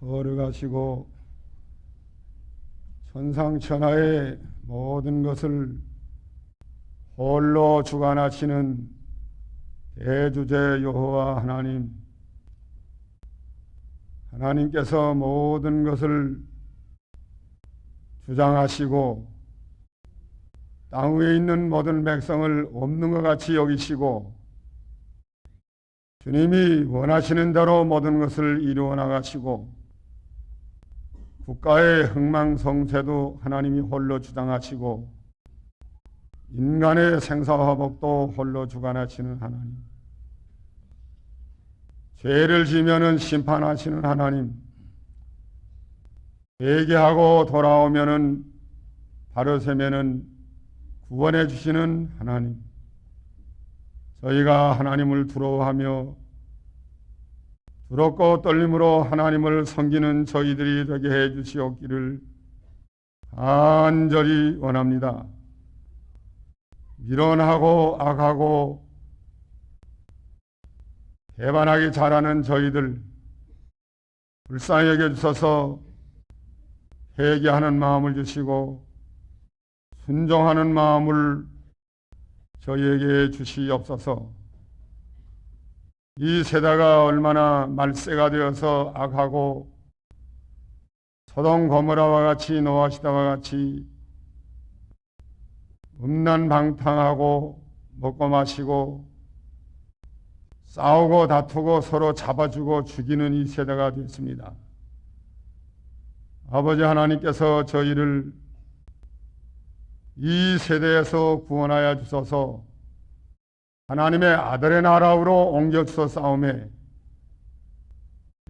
거룩하시고 천상천하의 모든 것을 홀로 주관하시는 대주제 여호와 하나님, 하나님께서 모든 것을 주장하시고 땅 위에 있는 모든 백성을 없는 것 같이 여기시고 주님이 원하시는 대로 모든 것을 이루어 나가시고 국가의 흥망성쇠도 하나님이 홀로 주장하시고 인간의 생사화복도 홀로 주관하시는 하나님, 죄를 지면은 심판하시는 하나님, 회개하고 돌아오면은 바로 세면은 구원해 주시는 하나님, 저희가 하나님을 두려워하며 두렵고 떨림으로 하나님을 섬기는 저희들이 되게 해 주시옵기를 간절히 원합니다. 미련하고 악하고 배반하기 잘하는 저희들 불쌍히 여겨주셔서 회개하는 마음을 주시고 순종하는 마음을 저희에게 주시옵소서. 이 세대가 얼마나 말세가 되어서 악하고 소돔 고모라와 같이 노아 시대와 같이 음란방탕하고 먹고 마시고 싸우고 다투고 서로 잡아주고 죽이는 이 세대가 됐습니다. 아버지 하나님께서 저희를 이 세대에서 구원하여 주셔서 하나님의 아들의 나라로 옮겨 주셨사오매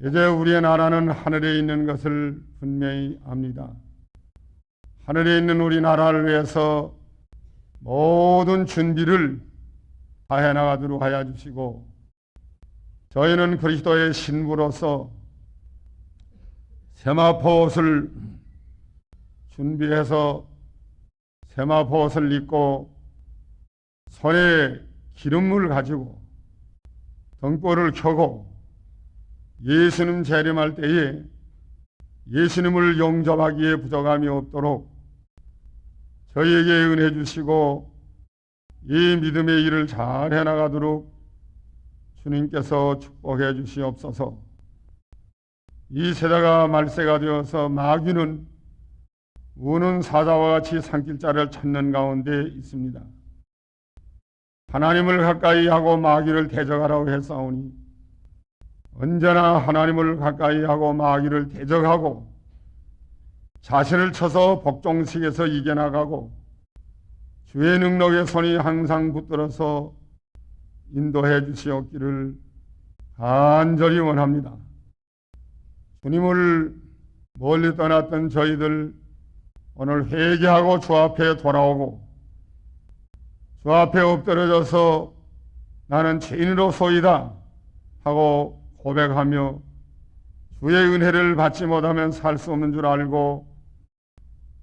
이제 우리의 나라는 하늘에 있는 것을 분명히 압니다. 하늘에 있는 우리 나라를 위해서 모든 준비를 다 해나가도록 하여 주시고 저희는 그리스도의 신부로서 세마포 옷을 준비해서 세마포 옷을 입고 손에 기름을 가지고 등불을 켜고 예수님 재림할 때에 예수님을 영접하기에 부족함이 없도록 저희에게 은혜 주시고 이 믿음의 일을 잘 해나가도록 주님께서 축복해 주시옵소서. 이 세대가 말세가 되어서 마귀는 우는 사자와 같이 산길자를 찾는 가운데 있습니다. 하나님을 가까이 하고 마귀를 대적하라고 했사오니 언제나 하나님을 가까이 하고 마귀를 대적하고 자신을 쳐서 복종식에서 이겨나가고 주의 능력의 손이 항상 붙들어서 인도해 주시옵기를 간절히 원합니다. 주님을 멀리 떠났던 저희들 오늘 회개하고 주 앞에 돌아오고 주 앞에 엎드려져서 나는 죄인으로소이다 하고 고백하며 주의 은혜를 받지 못하면 살 수 없는 줄 알고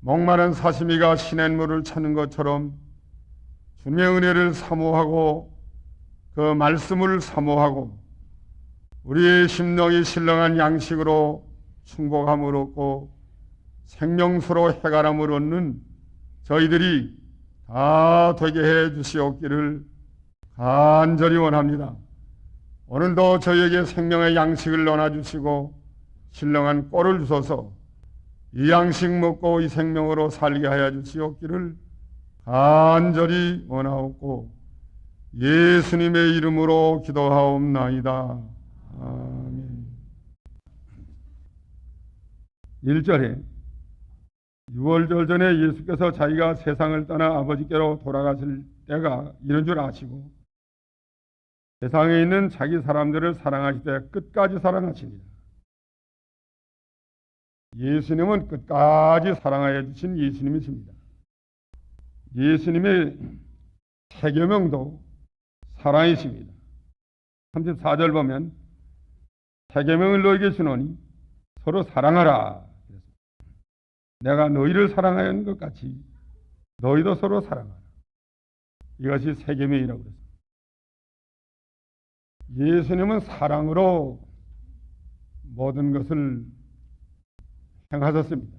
목마른 사시미가 시냇물을 찾는 것처럼 주님의 은혜를 사모하고 그 말씀을 사모하고 우리의 심령이 신령한 양식으로 충복함을 얻고 생명수로 해가람을 얻는 저희들이 다 되게 해 주시옵기를 간절히 원합니다. 오늘도 저희에게 생명의 양식을 넣어주시고 신령한 꼴을 주셔서 이 양식 먹고 이 생명으로 살게 하여 주시옵기를 간절히 원하옵고 예수님의 이름으로 기도하옵나이다. 아멘. 1절에 6월절 전에 예수께서 자기가 세상을 떠나 아버지께로 돌아가실 때가 이런 줄 아시고 세상에 있는 자기 사람들을 사랑하시되 끝까지 사랑하십니다. 예수님은 끝까지 사랑하여 주신 예수님이십니다. 예수님의 세계명도 사랑이십니다. 34절 보면 세계명을 너에게 주노니 서로 사랑하라. 내가 너희를 사랑하는 것 같이 너희도 서로 사랑하라. 이것이 세계명이라고 그랬습니다. 예수님은 사랑으로 모든 것을 행하셨습니다.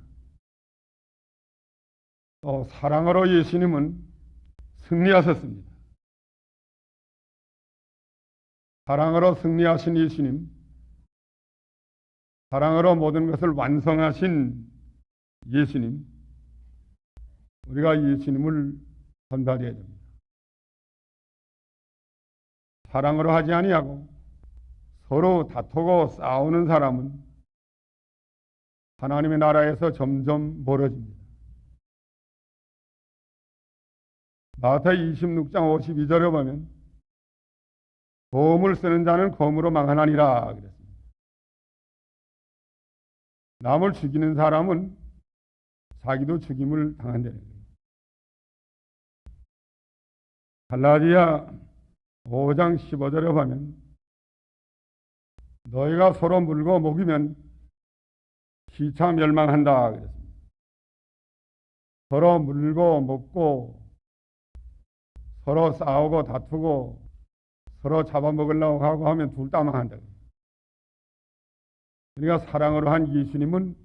또 사랑으로 예수님은 승리하셨습니다. 사랑으로 승리하신 예수님, 사랑으로 모든 것을 완성하신 예수님, 우리가 예수님을 전달해야 됩니다. 사랑으로 하지 아니하고 서로 다투고 싸우는 사람은 하나님의 나라에서 점점 멀어집니다. 마태복음 26장 52절에 보면 검을 쓰는 자는 검으로 망하나니라 그랬습니다. 남을 죽이는 사람은 자기도 죽임을 당한다는 거예요. 갈라디아 5장 15절에 보면 너희가 서로 물고 먹이면 피차 멸망한다 그랬습니다. 서로 물고 먹고 서로 싸우고 다투고 서로 잡아먹으려고 하고 하면 둘 다 망한다. 그러니까 사랑으로 한 예수님은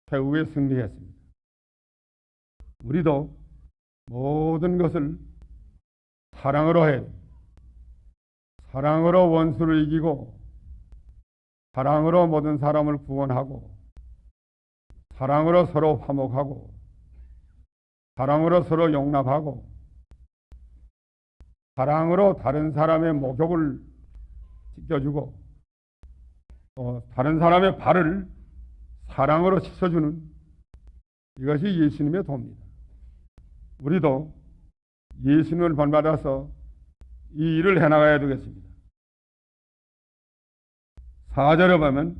최후에 승리했습니다. 우리도 모든 것을 사랑으로 해야 됩니다. 사랑으로 원수를 이기고 사랑으로 모든 사람을 구원하고 사랑으로 서로 화목하고 사랑으로 서로 용납하고 사랑으로 다른 사람의 목욕을 씻겨주고 또 다른 사람의 발을 사랑으로 씻어주는 이것이 예수님의 도입니다. 우리도 예수님을 본받아서 이 일을 해나가야 되겠습니다. 4절에 보면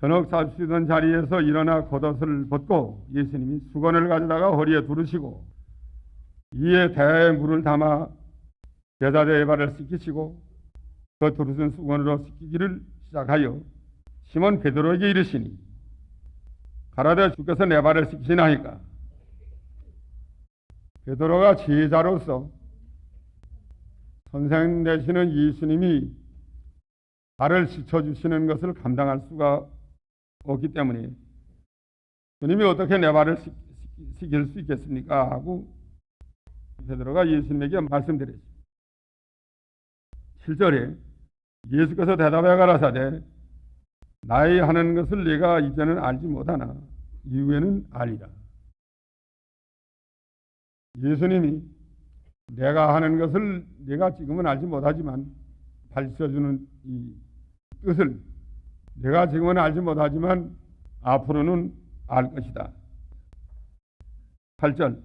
저녁 잡수던 자리에서 일어나 겉옷을 벗고 예수님이 수건을 가져다가 허리에 두르시고 이에 대야에 물을 담아 제자들의 발을 씻기시고 그 두르신 수건으로 씻기기를 시작하여 시몬 베드로에게 이르시니 가라되 주께서 내 발을 씻기시나 하니까 베드로가 제자로서 선생 되시는 예수님이 발을 씻어주시는 것을 감당할 수가 없기 때문에 주님이 어떻게 내 발을 씻길 수 있겠습니까? 하고 베드로가 예수님에게 말씀드렸습니다. 7절에 예수께서 대답해 가라사대 나의 하는 것을 내가 이제는 알지 못하나 이후에는 알리라. 예수님이 내가 하는 것을 내가 지금은 알지 못하지만 밝혀주는 이 뜻을 내가 지금은 알지 못하지만 앞으로는 알 것이다. 8절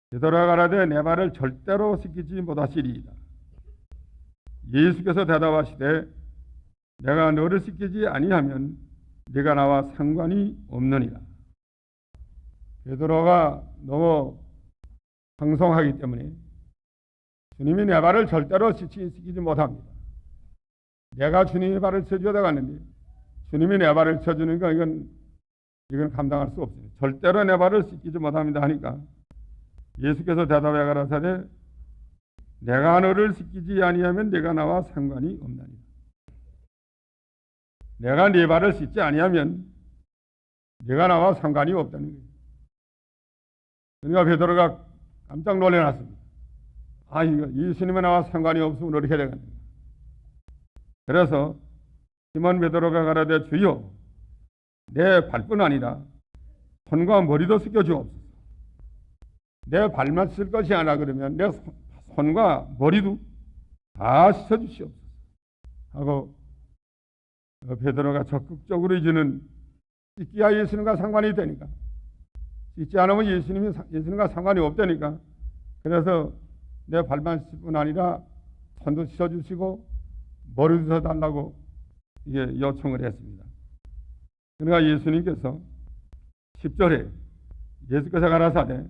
베드로가 가라되 내 발을 절대로 씻기지 못하시리이다. 예수께서 대답하시되 내가 너를 씻기지 아니하면 네가 나와 상관이 없느니라. 베드로가 너무 황송하기 때문에 주님이 내 발을 절대로 씻기지 못합니다. 내가 주님의 발을 쳐주려다 갔는데 주님이 내 발을 쳐주니까 이건 감당할 수 없어요. 절대로 내 발을 씻기지 못합니다 하니까 예수께서 대답해 가라사대 내가 너를 씻기지 아니하면 네가 나와 상관이 없나니. 내가 네 발을 씻지 아니하면 네가 나와 상관이 없다는 거예요. 그러니까 베드로가 깜짝 놀라놨습니다. 이거 예수님이 나와 상관이 없으면 어떻게 되겠냐. 그래서 시몬 베드로가 가라되 주여 내 발뿐 아니라 손과 머리도 씻겨주옵소서. 내 발만 쓸 것이 아니라 그러면 내 손과 머리도 다 씻어주시옵소서 하고 베드로가 적극적으로 이제는 씻기야 예수님과 상관이 되니까 씻지 않으면 예수님과 상관이 없다니까 그래서 내 발만 씻을 뿐 아니라 손도 씻어주시고 머리도 씻어달라고 이게 요청을 했습니다. 그러니까 예수님께서 10절에 예수께서 가라사대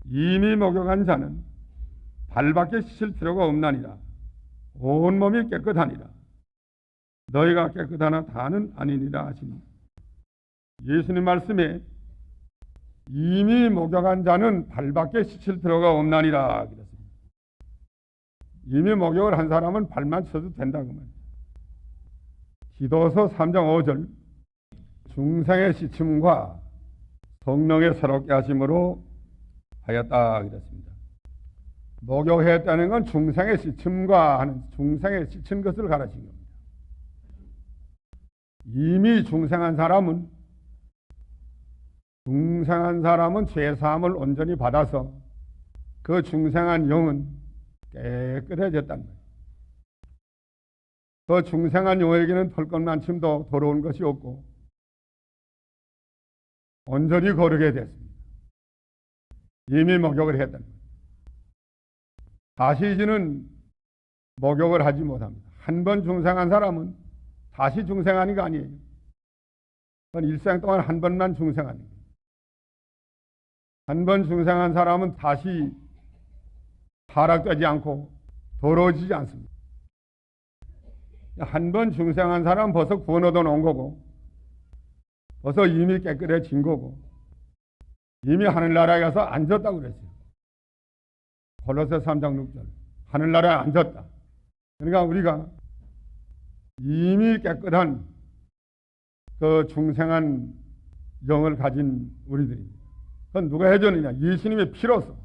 이미 목욕한 자는 발밖에 씻을 필요가 없나니라. 온몸이 깨끗하니라. 너희가 깨끗하나 다는 아니니라 하시니 예수님 말씀에 이미 목욕한 자는 발밖에 씻을 필요가 없나니라 그랬습니다. 이미 목욕을 한 사람은 발만 씻어도 된다고 말이죠. 기도서 3장 5절 중생의 시침과 성령의 새롭게 하심으로 하였다 그랬습니다. 목욕했다는 건 중생의 시침과 하는 중생의 시친 것을 가르친 겁니다. 이미 중생한 사람은 죄 사함을 온전히 받아서 그 중생한 영은 깨끗해졌다는 거예요. 그 중생한 영에게는 털것만침도 더러운 것이 없고 온전히 거룩해 됐습니다. 이미 목욕을 했다는 거예요. 다시 이제는 목욕을 하지 못합니다. 한 번 중생한 사람은 다시 중생하는 거 아니에요. 그건 일생 동안 한 번만 중생하는 거예요. 한 번 중생한 사람은 다시 타락되지 않고 더러워지지 않습니다. 한 번 중생한 사람은 벌써 구원 얻어 놓은 거고 벌써 이미 깨끗해진 거고 이미 하늘나라에 가서 앉았다고 그랬어요. 골로새 3장 6절 하늘나라에 앉았다. 그러니까 우리가 이미 깨끗한 그 중생한 영을 가진 우리들입니다. 그건 누가 해줬느냐? 예수님의 피로서,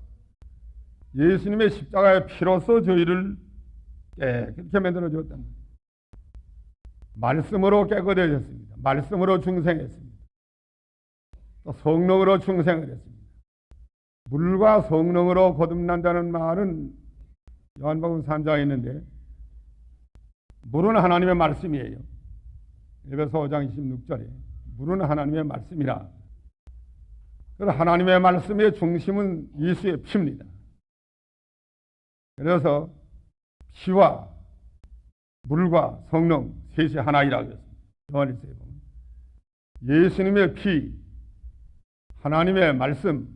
예수님의 십자가의 피로서 저희를 깨끗하게 만들어줬단 말이에요. 말씀으로 깨끗해졌습니다. 말씀으로 중생했습니다. 또 성령으로 중생을 했습니다. 물과 성령으로 거듭난다는 말은 요한복음 3장에 있는데 물은 하나님의 말씀이에요. 에베소 5장 26절에 물은 하나님의 말씀이라. 그래서 하나님의 말씀의 중심은 예수의 피입니다. 그래서 피와 물과 성령 셋이 하나이라고 했습니다. 요한일서에 보면 예수님의 피, 하나님의 말씀,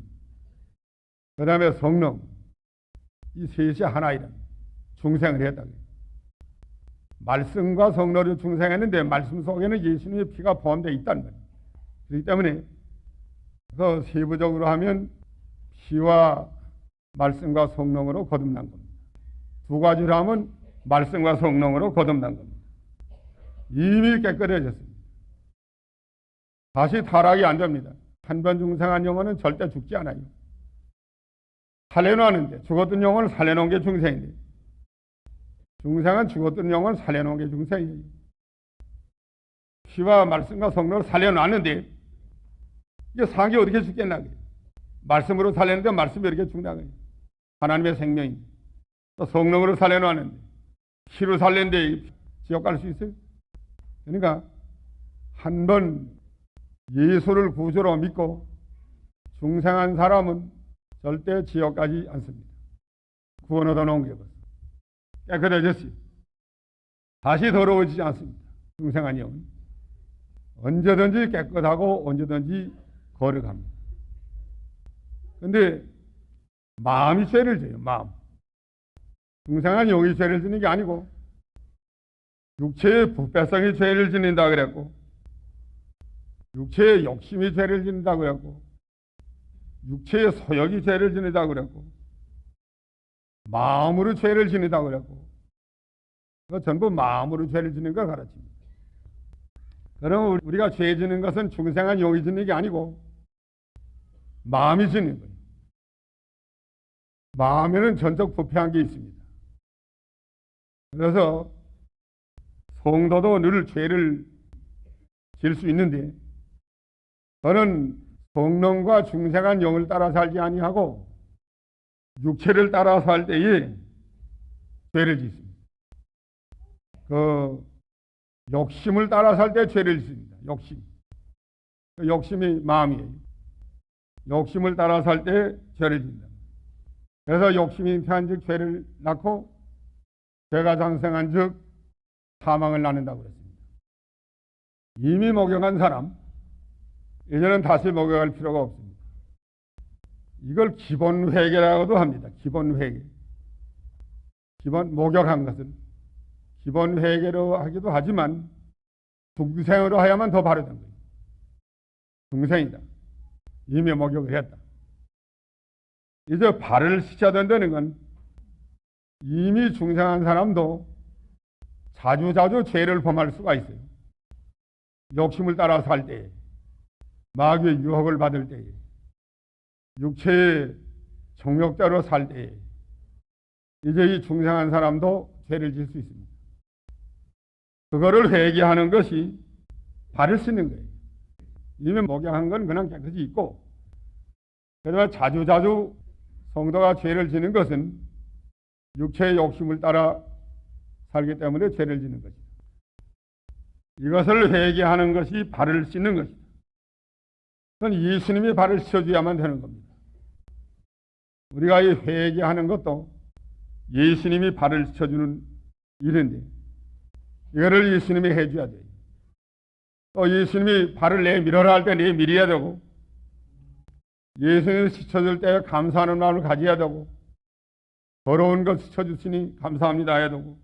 그 다음에 성령, 이 셋이 하나이라 중생을 했다고 해요. 말씀과 성령으로 중생했는데 말씀 속에는 예수님의 피가 포함되어 있다는 거예요. 그렇기 때문에 그 세부적으로 하면 피와 말씀과 성령으로 거듭난 겁니다. 두 가지로 하면 말씀과 성령으로 거듭난 겁니다. 이미 깨끗해졌습니다. 다시 타락이 안 됩니다. 한 번 중생한 영혼은 절대 죽지 않아요. 살려놓았는데 죽었던 영혼을 살려놓은 게 중생인데 중생은 죽었던 영혼을 살려놓은 게 중생이에요. 피와 말씀과 성령을 살려놨는데 이게 상이 어떻게 죽겠나? 말씀으로 살렸는데 말씀이 이렇게 죽나요? 하나님의 생명인데 또 성령으로 살려놨는데 피로 살렸는데 지옥 갈 수 있어요? 그러니까 한 번 예수를 구주로 믿고 중생한 사람은 절대 지옥 가지 않습니다. 구원 얻어 놓은 게 벌써 깨끗해졌어요. 다시 더러워지지 않습니다. 중생한 영은 언제든지 깨끗하고 언제든지 거룩합니다. 그런데 마음이 죄를 져요. 마음. 중생한 영이 죄를 지는 게 아니고 육체의 부패성이 죄를 짓는다 그랬고 육체의 욕심이 죄를 짓는다고 그랬고 육체의 소욕이 죄를 짓는다고 그랬고 마음으로 죄를 짓는다고 그랬고 그거 전부 마음으로 죄를 짓는 걸 가르칩니다. 그러면 우리가 죄 짓는 것은 중생한 영이 짓는 게 아니고 마음이 짓는 거예요. 마음에는 전적 부패한 게 있습니다. 그래서 성도도 늘 죄를 질 수 있는데 저는 성령과 중생한 영을 따라 살지 아니하고 육체를 따라 살 때에 죄를 짓습니다. 그 욕심을 따라 살 때 죄를 짓습니다. 욕심. 그 욕심이 마음이에요. 욕심을 따라 살 때 죄를 짓는다. 그래서 욕심이 잉태한즉 죄를 낳고 죄가 장생한즉 사망을 낳는다고 그랬습니다. 이미 목욕한 사람 이제는 다시 목욕할 필요가 없습니다. 이걸 기본 회개라고도 합니다. 기본 회개. 기본 목욕한 것은 기본 회개로 하기도 하지만 중생으로 해야만 더 바르던 거예요. 중생이다. 이미 목욕을 했다. 이제 발을 씻어야 된다는 건 이미 중생한 사람도 자주자주 죄를 범할 수가 있어요. 욕심을 따라서 할 때 마귀의 유혹을 받을 때에, 육체의 정욕대로 살 때에 이제 이 중생한 사람도 죄를 지을 수 있습니다. 그거를 회개하는 것이 바를 수 있는 거예요. 이미 목욕한 건 그냥 깨끗이 있고, 그러나 자주자주 성도가 죄를 지는 것은 육체의 욕심을 따라 살기 때문에 죄를 지는 것이다. 이것을 회개하는 것이 발을 씻는 것이다. 그건 예수님이 발을 씻어줘야만 되는 겁니다. 우리가 이 회개하는 것도 예수님이 발을 씻어주는 일인데 이거를 예수님이 해줘야 돼요. 또 예수님이 발을 내밀어라 할 때 내밀어야 되고, 예수님이 씻어줄 때 감사하는 마음을 가져야 되고, 더러운 것 씻어주시니 감사합니다 해야 되고,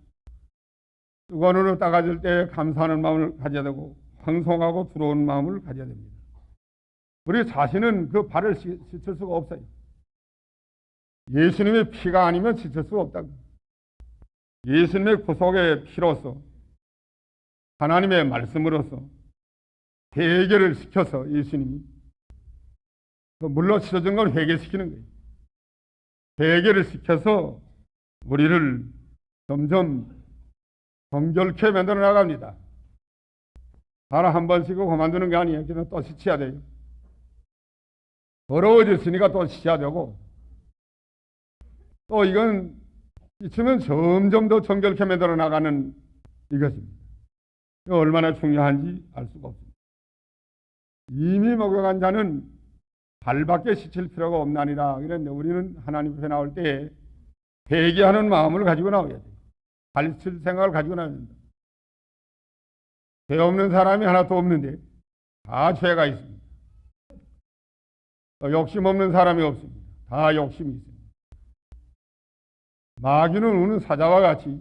뜨거운 눈으로 닦아줄 때 감사하는 마음을 가져야 되고, 황송하고 두려운 마음을 가져야 됩니다. 우리 자신은 그 발을 씻을 수가 없어요. 예수님의 피가 아니면 씻을 수가 없다고. 예수님의 구속의 피로서, 하나님의 말씀으로서 회개를 시켜서 예수님이 물로 씻어준 걸 회개시키는 거예요. 회개를 시켜서 우리를 점점 정결케 만들어 나갑니다. 하나 한 번 씻고 그만두는 게 아니에요. 그냥 또 씻어야 돼요. 더러워졌으니까 또 씻어야 되고, 또 이건 씻으면 점점 더 정결케 만들어 나가는 이것입니다. 이거 얼마나 중요한지 알 수가 없습니다. 이미 목욕한 자는 발밖에 씻을 필요가 없나니라. 그런데 우리는 하나님 앞에 나올 때 회개하는 마음을 가지고 나와야 돼요. 발 씻을 생각을 가지고 나와야 된다. 죄 없는 사람이 하나도 없는데 다 죄가 있습니다. 욕심 없는 사람이 없습니다. 다 욕심이 있습니다. 마귀는 우는 사자와 같이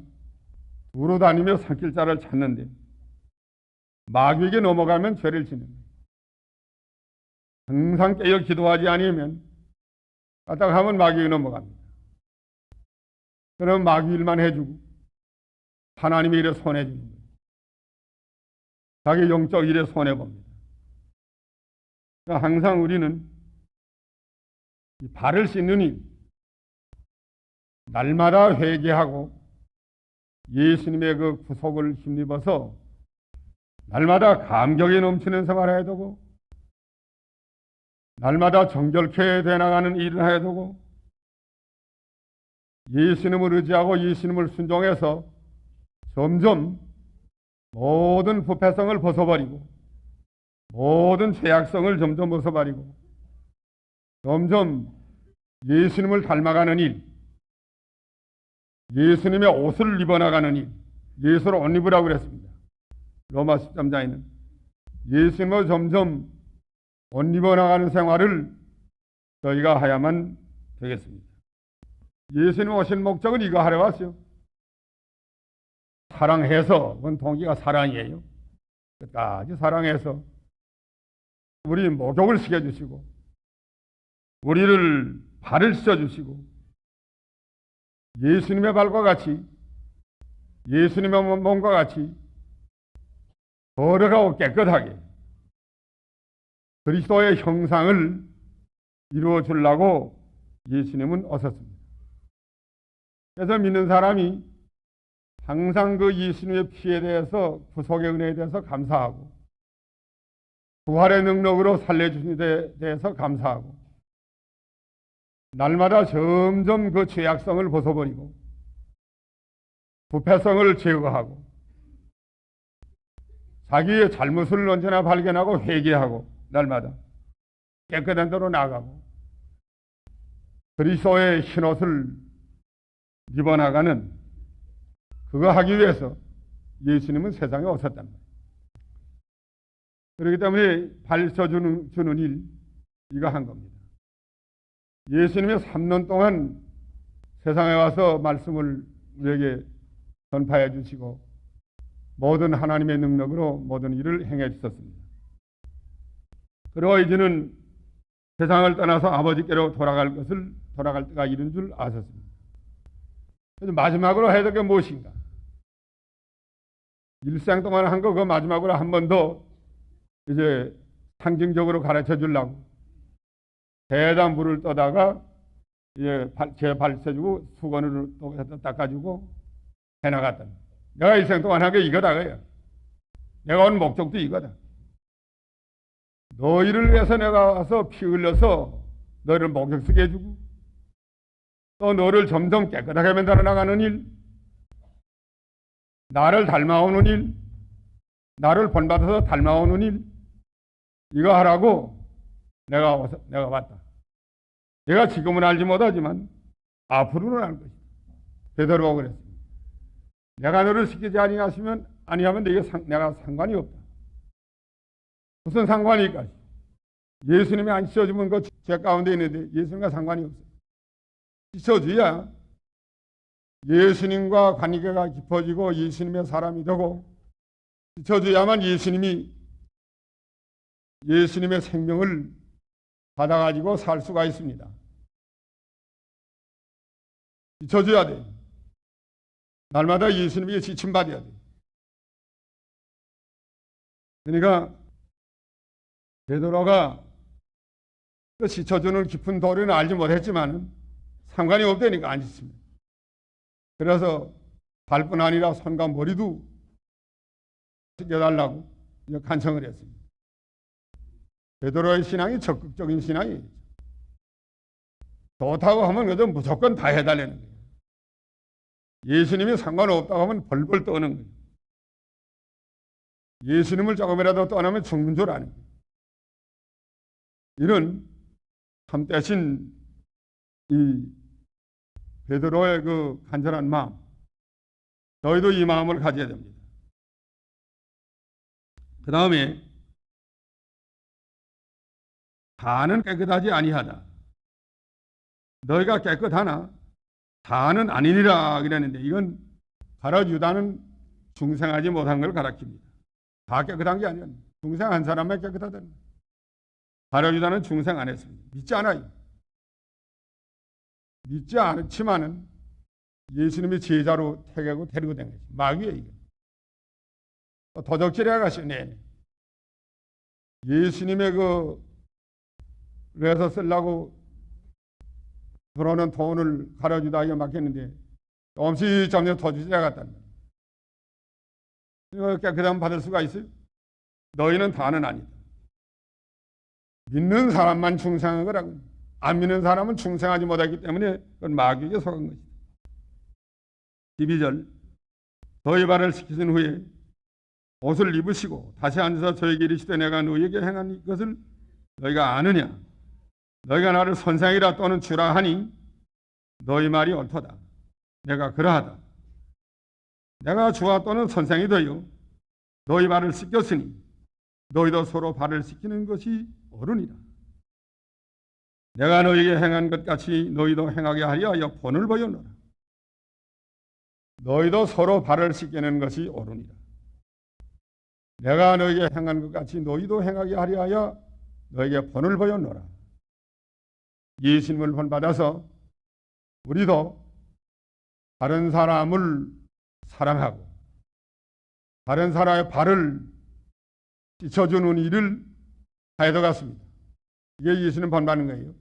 두루 다니며 산길자를 찾는데 마귀에게 넘어가면 죄를 짓는 거예요. 항상 깨어 기도하지 않으면 까딱하면 마귀에게 넘어갑니다. 그럼 마귀 일만 해주고 하나님의 일에 손해주는 거예요. 자기 영적 일에 손해봅니다. 그러니까 항상 우리는 발을 씻는 일, 날마다 회개하고 예수님의 그 구속을 힘입어서 날마다 감격이 넘치는 생활을 해야 되고, 날마다 정결케 되나가는 일을 해야 되고, 예수님을 의지하고 예수님을 순종해서 점점 모든 부패성을 벗어버리고 모든 죄악성을 점점 벗어버리고 점점 예수님을 닮아가는 일, 예수님의 옷을 입어나가는 일, 예수를 옷 입으라고 그랬습니다. 로마 13장에는 예수님을 점점 옷 입어나가는 생활을 저희가 해야만 되겠습니다. 예수님 오신 목적은 이거 하러 왔어요. 사랑해서, 그건 동기가 사랑이에요. 끝까지 사랑해서 우리 목욕을 시켜주시고 우리를 발을 씻어주시고 예수님의 발과 같이, 예수님의 몸과 같이 거룩하고 깨끗하게 그리스도의 형상을 이루어 주려고 예수님은 오셨습니다. 그래서 믿는 사람이 항상 그 예수님의 피에 대해서, 구속의 은혜에 대해서 감사하고 부활의 능력으로 살려주신 데 대해서 감사하고 날마다 점점 그 죄악성을 벗어버리고 부패성을 제거하고 자기의 잘못을 언제나 발견하고 회개하고 날마다 깨끗한 데로 나가고 그리스도의 흰옷을 입어나가는, 그거 하기 위해서 예수님은 세상에 오셨단 말이에요. 그렇기 때문에 발쳐주는 일, 이거 한 겁니다. 예수님이 3년 동안 세상에 와서 말씀을 우리에게 전파해 주시고 모든 하나님의 능력으로 모든 일을 행해 주셨습니다. 그리고 이제는 세상을 떠나서 아버지께로 돌아갈 때가 이른 줄 아셨습니다. 그래서 마지막으로 해야 될 게 무엇인가? 일생 동안 한 거 그 마지막으로 한 번 더 이제 상징적으로 가르쳐 주려고 배에다 물을 떠다가 제 발 세주고 수건으로 또 닦아주고 해나갔다. 내가 일생 동안 한 게 이거다 그야. 내가 온 목적도 이거다. 너희를 위해서 내가 와서 피 흘려서 너희를 목욕시게 해주고 또 너를 점점 깨끗하게 만들어 나가는 일, 나를 닮아오는 일, 나를 본받아서 닮아오는 일, 이거 하라고 내가 왔다. 내가 지금은 알지 못하지만 앞으로는 알 것이다. 베드로가 그랬습니다. 내가 너를 시키지 아니하면 내가 상관이 없다. 무슨 상관일까? 예수님이 안 씻어주면 그 죄 가운데 있는데 예수님과 상관이 없어요. 씻어줘야 예수님과 관계가 깊어지고 예수님의 사람이 되고 씻어줘야만 예수님의 생명을 받아가지고 살 수가 있습니다. 씻어줘야 돼. 날마다 예수님에게 지침받아야 돼. 그러니까 베드로가 그 씻어주는 깊은 도리는 알지 못했지만 상관이 없다니까 안 씻습니다. 그래서 발뿐 아니라 손과 머리도 씻겨달라고 간청을 했습니다. 베드로의 신앙이 적극적인 신앙이에요. 좋다고 하면 그저 무조건 다 해달라는 거예요. 예수님이 상관없다고 하면 벌벌 떠는 거예요. 예수님을 조금이라도 떠나면 죽는 줄 아는 거예요. 이런 참되신 이 베드로의 그 간절한 마음, 너희도 이 마음을 가져야 됩니다. 그 다음에 다는 깨끗하지 아니하다. 너희가 깨끗하나 다는 아니니라 그랬는데 이건 가롯 유다는 중생하지 못한 걸 가르칩니다. 다 깨끗한 게 아니야. 중생 한 사람만 깨끗하다는 거예요. 가롯 유다는 중생 안 했습니다. 믿지 않아요. 믿지 않지만은 예수님이 제자로 택하고 데리고 된 거지. 마귀예요 이게. 도적질해 가시네. 예수님의 그래서 쓰려고 들어오는 돈을 가롯 유다에게 맡겼는데 조금씩 점점 도둑질해 갔다는 거예요. 이거 깨끗함 받을 수가 있어요? 너희는 다는 아니다. 믿는 사람만 중생한 거라고. 안 믿는 사람은 중생하지 못하기 때문에 그건 마귀에게 속은 것이다. 12절 너희 발을 씻기신 후에 옷을 입으시고 다시 앉아서 저에게 이르시되 내가 너희에게 행한 것을 너희가 아느냐? 너희가 나를 선생이라 또는 주라 하니 너희 말이 옳도다. 내가 그러하다. 내가 주와 또는 선생이 되어 너희 발을 씻겼으니 너희도 서로 발을 씻기는 것이 옳으니라. 내가 너희에게 행한 것 같이 너희도 행하게 하려 하여 본을 보여노라. 너희도 서로 발을 씻기는 것이 옳으니라. 내가 너희에게 행한 것 같이 너희도 행하게 하려 하여 너희에게 본을 보여노라. 예수님을 본받아서 우리도 다른 사람을 사랑하고 다른 사람의 발을 씻어주는 일을 해야 될 것 같습니다. 이게 예수님 본받는 거예요.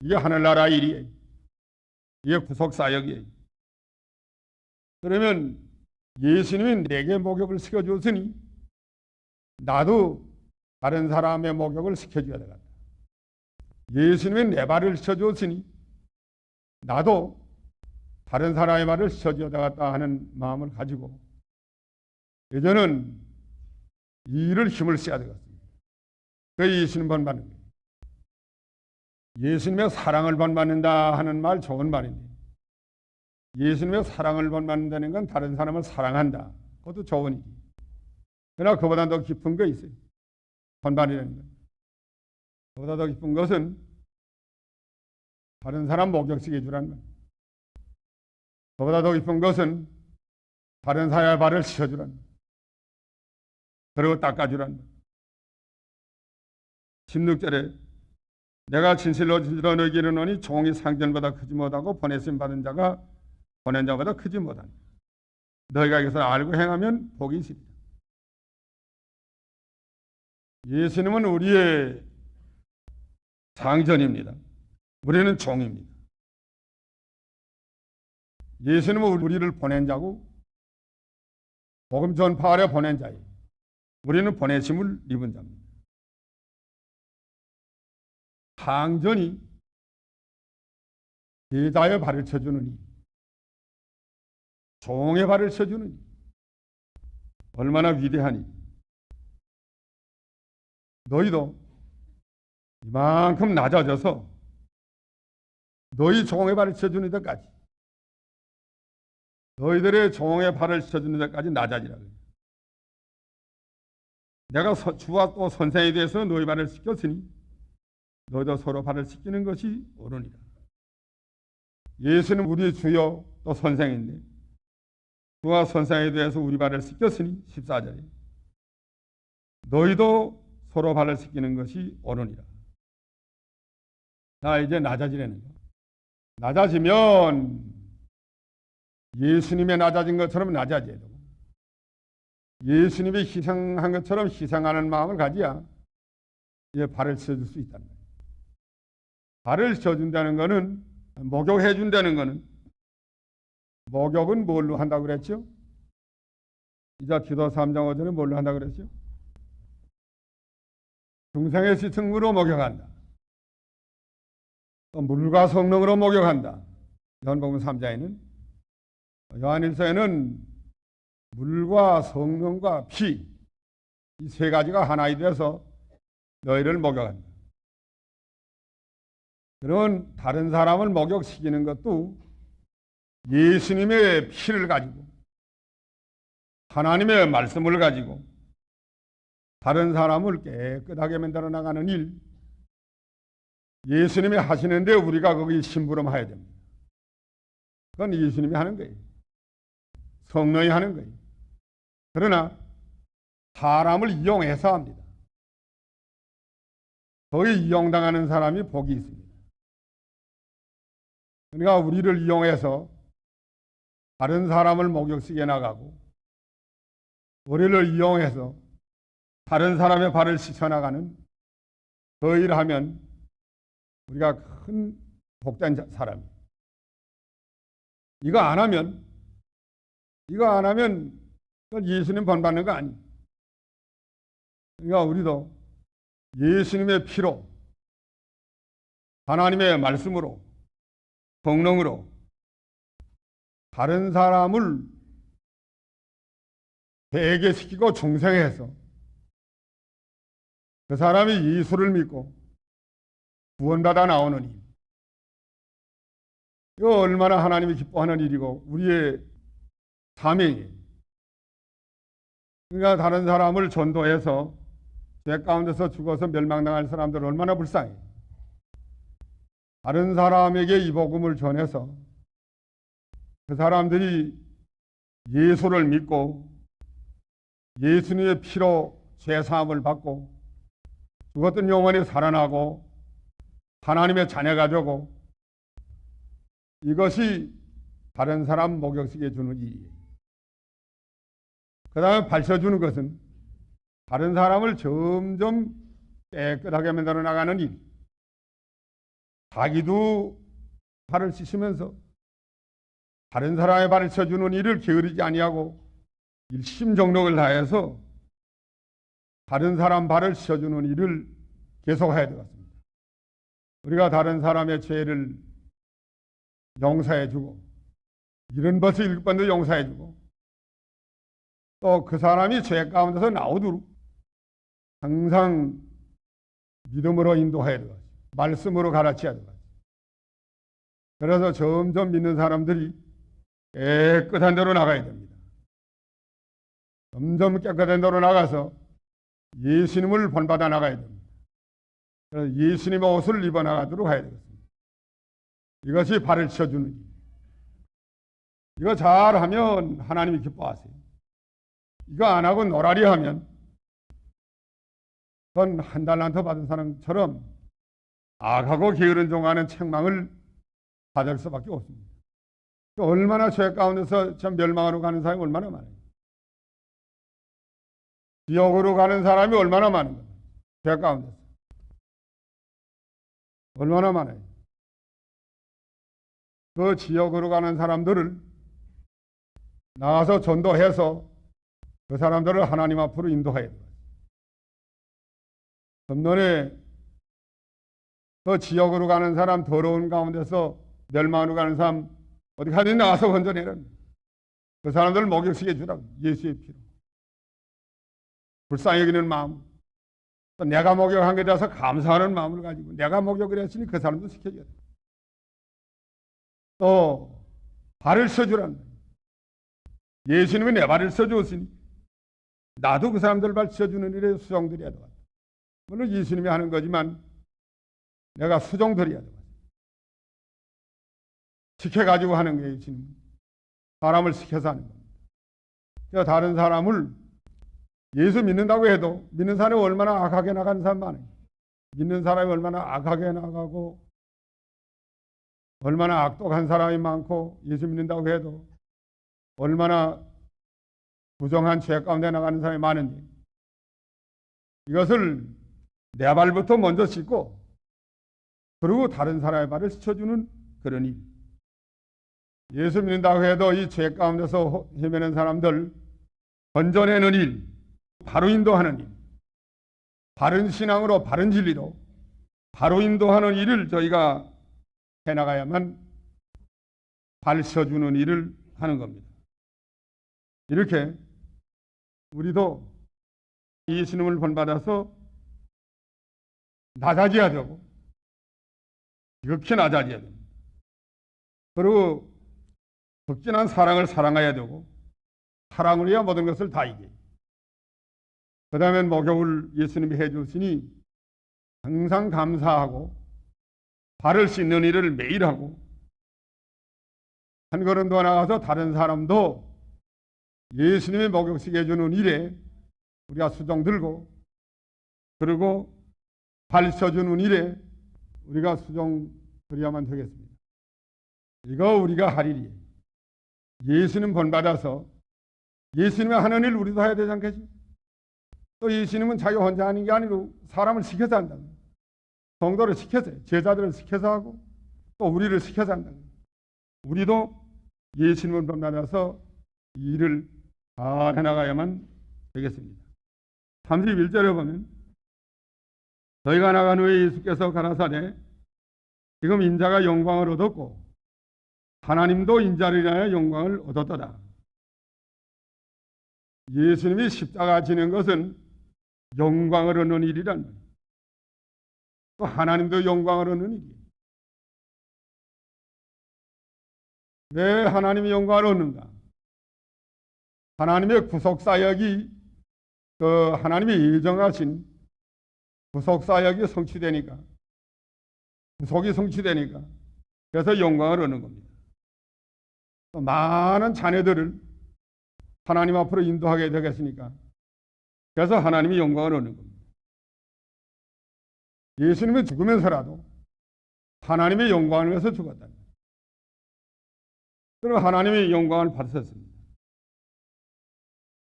이게 하늘나라 일이에요. 이게 구속사역이에요. 그러면 예수님이 내게 목욕을 시켜줬으니 나도 다른 사람의 목욕을 시켜줘야 되겠다. 예수님이 내 발을 씻어줬으니 나도 다른 사람의 발을 씻어줘야 되겠다 하는 마음을 가지고 이제는 이 일을 힘을 써야 되겠습니다. 그게 예수님 본받는 거예요. 예수님의 사랑을 본받는다 하는 말 좋은 말인데 예수님의 사랑을 본받는다는 건 다른 사람을 사랑한다. 그것도 좋은 일이에요. 그러나 그보다 더 깊은 거 있어요. 본받으라는 건. 그보다 더 깊은 것은 다른 사람 목욕시켜 주라는 것. 그보다 더 깊은 것은 다른 사람의 발을 씻어주라는 것. 그리고 닦아주라는 것. 16절에 내가 진실로 너희에게 이르노니 종이 상전보다 크지 못하고 보내심 받은 자가 보낸 자보다 크지 못하니 너희가 이것을 알고 행하면 복이 있으리라. 예수님은 우리의 상전입니다. 우리는 종입니다. 예수님은 우리를 보낸 자고 복음 전파하려 보낸 자예요. 우리는 보내심을 입은 자입니다. 상전이 제자의 발을 쳐주느니 종의 발을 쳐주느니 얼마나 위대하니. 너희도 이만큼 낮아져서 너희 종의 발을 쳐주는 데까지, 너희들의 종의 발을 쳐주는 데까지 낮아지라. 내가 주와 또 선생에 대해서 너희 발을 씻겼으니 너희도 서로 발을 씻기는 것이 옳으니라. 예수는 우리 주여 또 선생인데 주와 선생에 대해서 우리 발을 씻겼으니 14절에 너희도 서로 발을 씻기는 것이 옳으니라. 자, 이제 낮아지라는 거. 낮아지면 예수님의 낮아진 것처럼 낮아져야 되고 예수님이 희생한 것처럼 희생하는 마음을 가져야 이제 발을 씻어줄 수 있다는 거예요. 발을 씻어준다는 것은, 목욕해준다는 것은, 목욕은 뭘로 한다고 그랬죠? 이자 기도 3장 5절에 뭘로 한다고 그랬죠? 중생의 씻음으로 목욕한다. 또 물과 성령으로 목욕한다. 요한복음 3장에는, 요한일서에는 물과 성령과 피, 이 세 가지가 하나이 되어서 너희를 목욕한다. 그러면 다른 사람을 목욕시키는 것도 예수님의 피를 가지고 하나님의 말씀을 가지고 다른 사람을 깨끗하게 만들어 나가는 일, 예수님이 하시는데 우리가 거기 심부름해야 됩니다. 그건 예수님이 하는 거예요. 성령이 하는 거예요. 그러나 사람을 이용해서 합니다. 거의 이용당하는 사람이 복이 있습니다. 그러니까 우리를 이용해서 다른 사람을 목욕시켜 나가고 우리를 이용해서 다른 사람의 발을 씻어나가는 그 일을 하면 우리가 큰 복된 사람이에요. 이거 안 하면 그건 예수님 본받는 거 아니에요. 그러니까 우리도 예수님의 피로, 하나님의 말씀으로, 성령으로 다른 사람을 회개시키고 중생해서 그 사람이 예수를 믿고 구원받아 나오는 일. 이거 얼마나 하나님이 기뻐하는 일이고 우리의 사명이에요. 그러니까 다른 사람을 전도해서 죄 가운데서 죽어서 멸망당할 사람들 얼마나 불쌍해요. 다른 사람에게 이 복음을 전해서 그 사람들이 예수를 믿고 예수님의 피로 죄 사함을 받고 죽었던 영혼이 살아나고 하나님의 자녀가 되고, 이것이 다른 사람 목욕시켜 주는 일이에요. 그 다음에 밝혀주는 것은 다른 사람을 점점 깨끗하게 만들어 나가는 일. 자기도 발을 씻으면서 다른 사람의 발을 씻어주는 일을 게으르지 아니하고 일심정력을 다해서 다른 사람 발을 씻어주는 일을 계속해야 되겠습니다. 우리가 다른 사람의 죄를 용서해주고 이런 것을 7번도 용서해주고 또 그 사람이 죄 가운데서 나오도록 항상 믿음으로 인도해야 되겠습니다. 말씀으로 가르쳐야 되겠습니다. 그래서 점점 믿는 사람들이 깨끗한 데로 나가야 됩니다. 점점 깨끗한 데로 나가서 예수님을 본받아 나가야 됩니다. 그래서 예수님의 옷을 입어 나가도록 해야 되겠습니다. 이것이 발을 씻어주는 일. 이거 잘하면 하나님이 기뻐하세요. 이거 안 하고 노라리 하면 그건 한 달란트 받은 사람처럼 악하고 게으른 종하는 책망을 받을 수밖에 없습니다. 얼마나 죄 가운데서 참 멸망으로 가는 사람이 얼마나 많아요. 지옥으로 가는 사람이 얼마나 많은가. 죄 가운데서 얼마나 많아요. 그 지역으로 가는 사람들을 나가서 전도해서 그 사람들을 하나님 앞으로 인도해야 돼요. 금년에 그 지역으로 가는 사람, 더러운 가운데서 멸망으로 가는 사람 어디 가든 나와서 건져내라. 그 사람들을 목욕시켜 주라고. 예수의 피로. 불쌍히 여기는 마음, 또 내가 목욕한 것에 대해서 감사하는 마음을 가지고 내가 목욕을 했으니 그 사람도 시켜줘야 돼. 또 발을 써주라는 거예요. 예수님이 내 발을 써주었으니 나도 그 사람들 발 써주는 일에 수종드려야 돼. 물론 예수님이 하는 거지만 내가 수종드려야 돼. 시켜가지고 하는 게 예수님. 사람을 시켜서 하는 겁니다. 그러니까 다른 사람을 예수 믿는다고 해도 믿는 사람이 얼마나 악하게 나가는 사람 많아요. 믿는 사람이 얼마나 악하게 나가고 얼마나 악독한 사람이 많고 예수 믿는다고 해도 얼마나 부정한 죄 가운데 나가는 사람이 많은지 이것을 내 발부터 먼저 씻고 그리고 다른 사람의 발을 씻어주는 그런 일. 예수 믿는다고 해도 이 죄 가운데서 헤매는 사람들 건져내는 일, 바로 인도하는 일, 바른 신앙으로 바른 진리로 바로 인도하는 일을 저희가 해나가야만 발 씻어주는 일을 하는 겁니다. 이렇게 우리도 예수님을 본받아서 낮아져야 되고 지극히 낮아져야 됩니다. 그리고 극진한 사랑을 사랑해야 되고 사랑을 해야 모든 것을 다 이겨요. 그 다음에 목욕을 예수님이 해주시니 항상 감사하고 발을 씻는 일을 매일 하고 한 걸음 더 나가서 다른 사람도 예수님이 목욕시켜 주는 일에 우리가 수종 들고 그리고 발 씻어주는 일에 우리가 수종 드려야만 되겠습니다. 이거 우리가 할 일이에요. 예수님 본받아서 예수님이 하는 일 우리도 해야 되지 않겠지? 또 예수님은 자기 혼자 하는 게 아니고 사람을 시켜서 한다. 성도를 시켜서 제자들을 시켜서 하고 또 우리를 시켜서 한다. 우리도 예수님을 본받아서 이 일을 잘 해나가야만 되겠습니다. 31절에 보면 너희가 나간 후에 예수께서 가라사대 지금 인자가 영광을 얻었고 하나님도 인자를 인하여 영광을 얻었도다. 예수님이 십자가 지는 것은 영광을 얻는 일이란 말이에요. 또 하나님도 영광을 얻는 일이에요. 왜 하나님이 영광을 얻는가? 하나님의 구속사역이 하나님이 예정하신 구속사역이 성취되니까 구속이 성취되니까 그래서 영광을 얻는 겁니다. 또 많은 자녀들을 하나님 앞으로 인도하게 되겠으니까 그래서 하나님이 영광을 얻는 겁니다. 예수님은 죽으면서라도 하나님의 영광을 위해서 죽었다. 그럼 하나님의 영광을 받으셨습니다.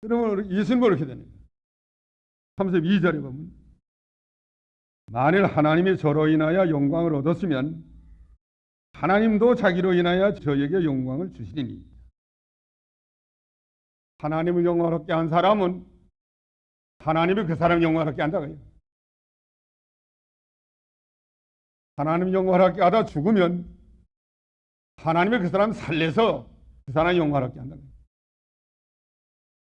그러면 예수님은 어떻게 됩니까? 32절에 보면 만일 하나님이 저로 인하여 영광을 얻었으면 하나님도 자기로 인하여 저에게 영광을 주시리니. 하나님을 영광롭게 한 사람은 하나님이 그 사람을 영광롭게 한다고요. 하나님 영광롭게 하다 죽으면 하나님이 그 사람 살려서 그 사람 영광롭게 한다고요.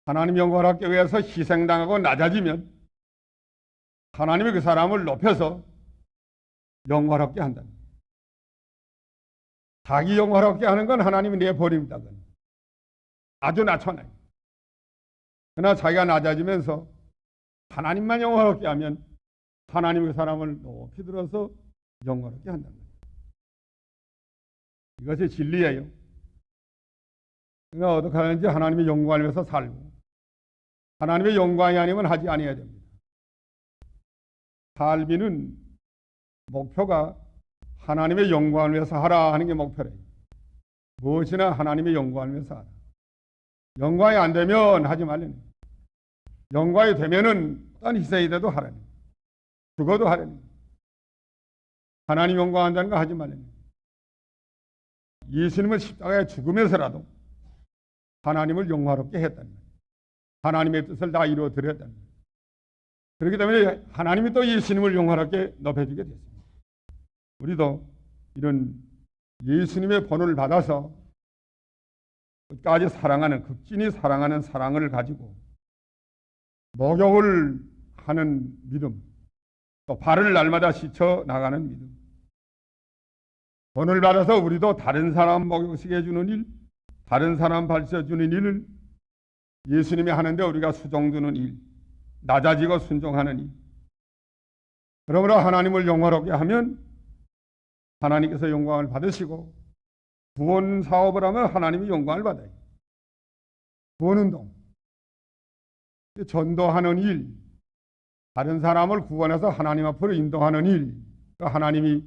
하나님 영광롭게 위해서 희생당하고 낮아지면 하나님이 그 사람을 높여서 영광롭게 한다. 자기 영광롭게 하는 건 하나님이 내버립니다. 아주 낮춰놔요. 그러나 자기가 낮아지면서 하나님만 영광롭게 하면 하나님이 그 사람을 높이 들어서 영광롭게 한다는 거예요. 이것이 진리예요. 그러니까 어떻게 하는지 하나님의 영광을 위해서 살고 하나님의 영광이 아니면 하지 아니해야 됩니다. 삶이는 목표가 하나님의 영광을 위해서 하라 하는 게 목표래요. 무엇이나 하나님의 영광을 위해서 하라. 영광이 안 되면 하지 말라는 거예요. 영광이 되면은 어떤 희생이 돼도 하라는 거예요. 죽어도 하려는 거예요. 하나님 영광한다는 거 하지 말라는 거예요. 예수님은 십자가에 죽으면서라도 하나님을 영화롭게 했다는 거예요. 하나님의 뜻을 다 이루어 드렸다는 거예요. 그렇기 때문에 하나님이 또 예수님을 영화롭게 높여주게 됐습니다. 우리도 이런 예수님의 본을 받아서 끝까지 사랑하는, 극진히 사랑하는 사랑을 가지고 목욕을 하는 믿음, 또 발을 날마다 씻어 나가는 믿음, 본을 받아서 우리도 다른 사람 목욕시켜 해주는 일, 다른 사람 발 씻어주는 일을 예수님이 하는데 우리가 수종두는 일, 낮아지고 순종하는 일. 그러므로 하나님을 영화롭게 하면 하나님께서 영광을 받으시고, 구원 사업을 하면 하나님이 영광을 받아요. 구원운동, 전도하는 일, 다른 사람을 구원해서 하나님 앞으로 인도하는 일, 하나님이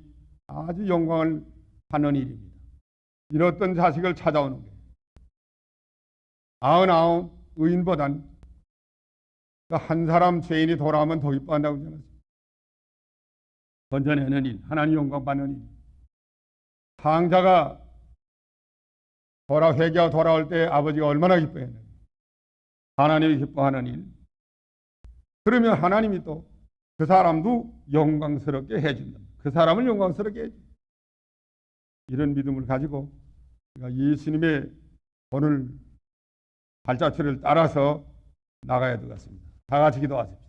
아주 영광을 받는 일입니다. 잃었던 자식을 찾아오는 거예요. 99 의인보단 한 사람 죄인이 돌아오면 더 기뻐한다고 그러잖아요. 건져내는 일, 하나님 영광 받는 일. 상자가 회개하고 돌아올 때 아버지가 얼마나 기뻐했나요? 하나님이 기뻐하는 일. 그러면 하나님이 또 그 사람도 영광스럽게 해준다. 그 사람을 영광스럽게 해준다. 이런 믿음을 가지고 예수님의 본을 발자취를 따라서 나가야 되겠습니다. 다 같이 기도하십시오.